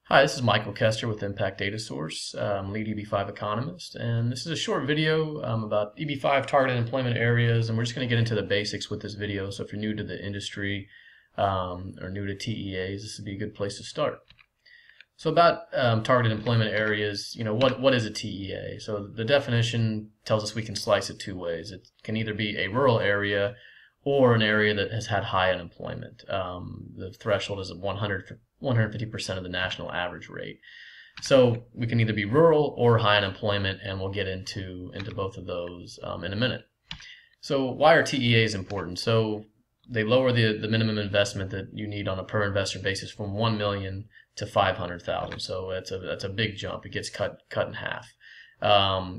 Hi, this is Michael Kester with Impact DataSource, lead EB-5 Economist, and this is a short video about EB-5 targeted employment areas, and we're just going to get into the basics with this video. So if you're new to the industry or new to TEAs, this would be a good place to start. So about targeted employment areas, what is a TEA? So the definition tells us we can slice it two ways. It can either be a rural area or an area that has had high unemployment. The threshold is 150% of the national average rate. So we can either be rural or high unemployment, and we'll get into both of those in a minute. So why are TEAs important? So they lower the minimum investment that you need on a per investor basis from 1 million to 500,000. So that's a big jump. It gets cut in half.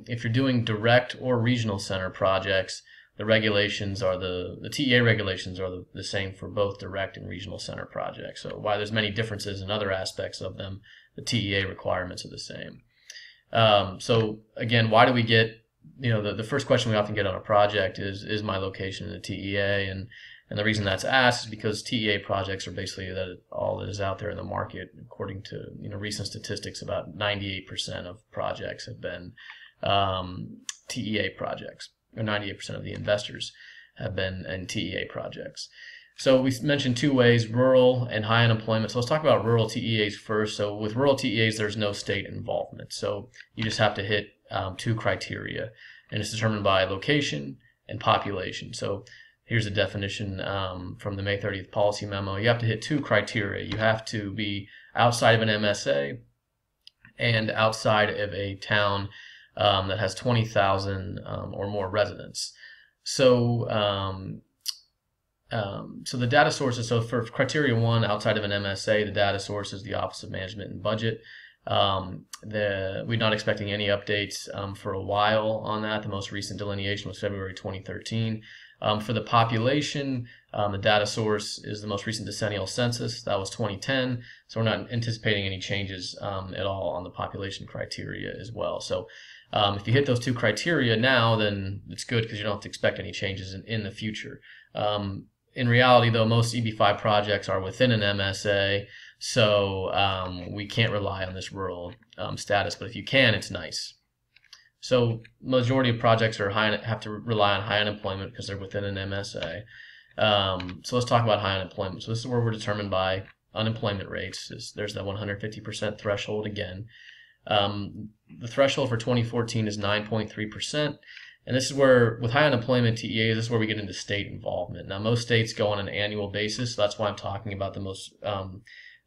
If you're doing direct or regional center projects, the regulations are the TEA regulations are the same for both direct and regional center projects. So while there's many differences in other aspects of them, the TEA requirements are the same. So again, why do we get, the first question we often get on a project is my location in the TEA? And the reason that's asked is because TEA projects are basically all that is out there in the market. According to recent statistics, about 98% of projects have been TEA projects. Or 98% of the investors have been in TEA projects. So we mentioned two ways, rural and high unemployment. So let's talk about rural TEAs first. So with rural TEAs, there's no state involvement. So you just have to hit two criteria, and it's determined by location and population. So here's a definition from the May 30th policy memo. You have to hit two criteria. You have to be outside of an MSA and outside of a town that has 20,000 or more residents. So so the data sources, so for criteria one, outside of an MSA, the data source is the Office of Management and Budget. We're not expecting any updates for a while on that. The most recent delineation was February 2013. For the population, the data source is the most recent decennial census. That was 2010. So we're not anticipating any changes at all on the population criteria as well. So if you hit those two criteria now, then it's good because you don't have to expect any changes in the future. In reality, though, most EB-5 projects are within an MSA, so we can't rely on this rural status. But if you can, it's nice. So majority of projects have to rely on high unemployment because they're within an MSA. So let's talk about high unemployment. So this is where we're determined by unemployment rates. There's that 150% threshold again. The threshold for 2014 is 9.3%. And this is where, with high unemployment TEAs, this is where we get into state involvement. Now, most states go on an annual basis. So that's why I'm talking about the most,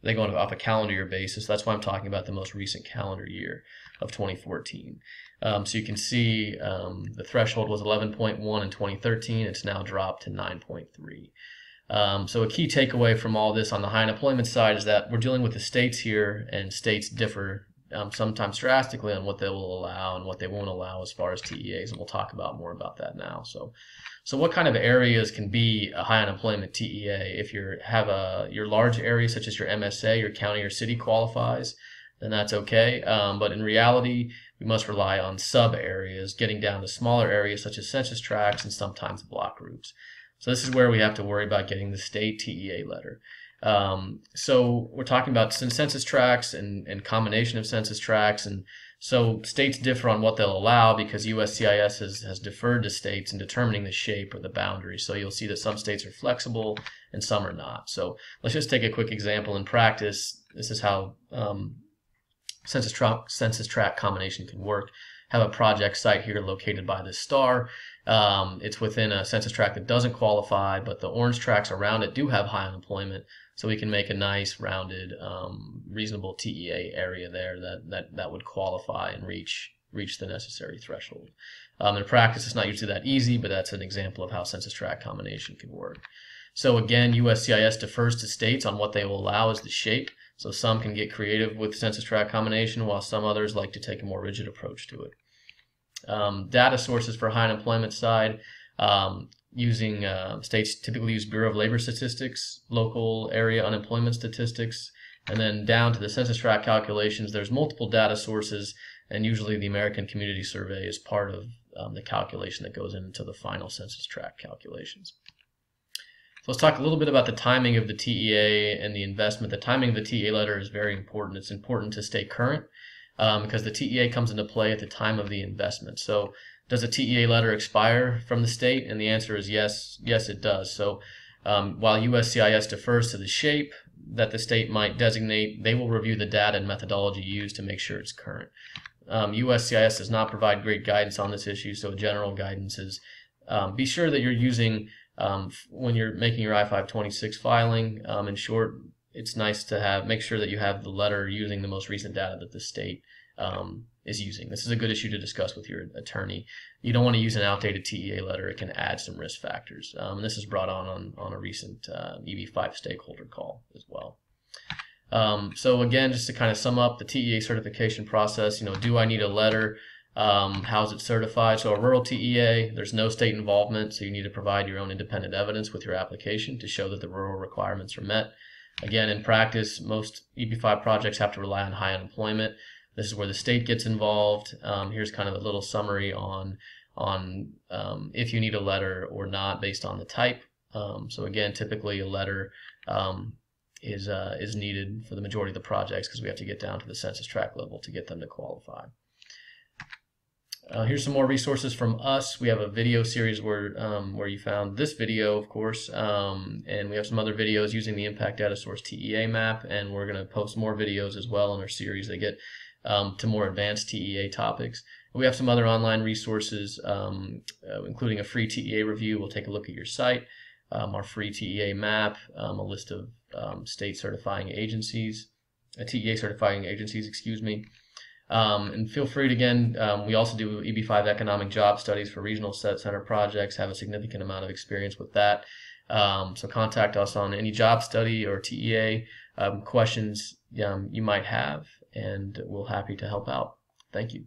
they go on off a calendar year basis. That's why I'm talking about the most recent calendar year of 2014. So you can see the threshold was 11.1 in 2013. It's now dropped to 9.3. So a key takeaway from all this on the high unemployment side is that we're dealing with the states here, and states differ sometimes drastically on what they will allow and what they won't allow as far as TEAs, and we'll talk about more about that now. So what kind of areas can be a high unemployment TEA? If you have your large area such as your MSA, your county or city qualifies, then that's okay. But in reality, we must rely on sub areas, getting down to smaller areas such as census tracts and sometimes block groups. So this is where we have to worry about getting the state TEA letter. So we're talking about census tracts and combination of census tracts, and so states differ on what they'll allow because USCIS has deferred to states in determining the shape or the boundary. So you'll see that some states are flexible and some are not. So let's just take a quick example in practice. This is how census tract combination can work. Have a project site here located by this star. It's within a census tract that doesn't qualify, but the orange tracts around it do have high unemployment. So we can make a nice rounded, reasonable TEA area there that would qualify and reach the necessary threshold. In practice, it's not usually that easy, but that's an example of how census tract combination can work. So again, USCIS defers to states on what they will allow as the shape. So some can get creative with census tract combination, while some others like to take a more rigid approach to it. Data sources for high unemployment side. Using states typically use Bureau of Labor Statistics, local area unemployment statistics, and then down to the census tract calculations. There's multiple data sources, and usually the American Community Survey is part of the calculation that goes into the final census tract calculations. So let's talk a little bit about the timing of the TEA and the investment. The timing of the TEA letter is very important. It's important to stay current because the TEA comes into play at the time of the investment. So does a TEA letter expire from the state? And the answer is yes. Yes, it does. So while USCIS defers to the shape that the state might designate, they will review the data and methodology used to make sure it's current. USCIS does not provide great guidance on this issue, so general guidance is be sure that you're using, when you're making your I-526 filing, in short, it's nice to make sure that you have the letter using the most recent data that the state is using. This is a good issue to discuss with your attorney. You don't want to use an outdated TEA letter. It can add some risk factors. And this is brought on a recent EB-5 stakeholder call as well. So again, just to kind of sum up the TEA certification process, do I need a letter? How's it certified? So a rural TEA, there's no state involvement, so you need to provide your own independent evidence with your application to show that the rural requirements are met. Again, in practice, most EB-5 projects have to rely on high unemployment. This is where the state gets involved. Here's kind of a little summary on if you need a letter or not based on the type. So again, typically a letter is needed for the majority of the projects because we have to get down to the census tract level to get them to qualify. Here's some more resources from us. We have a video series where you found this video, of course, and we have some other videos using the Impact DataSource TEA Map, and we're going to post more videos as well in our series that get to more advanced TEA topics. We have some other online resources, including a free TEA review. We'll take a look at your site, our free TEA map, a list of state certifying agencies, TEA certifying agencies, excuse me. And feel free to, again, we also do EB-5 economic job studies for regional center projects, have a significant amount of experience with that. So contact us on any job study or TEA questions you might have, and we're happy to help out. Thank you.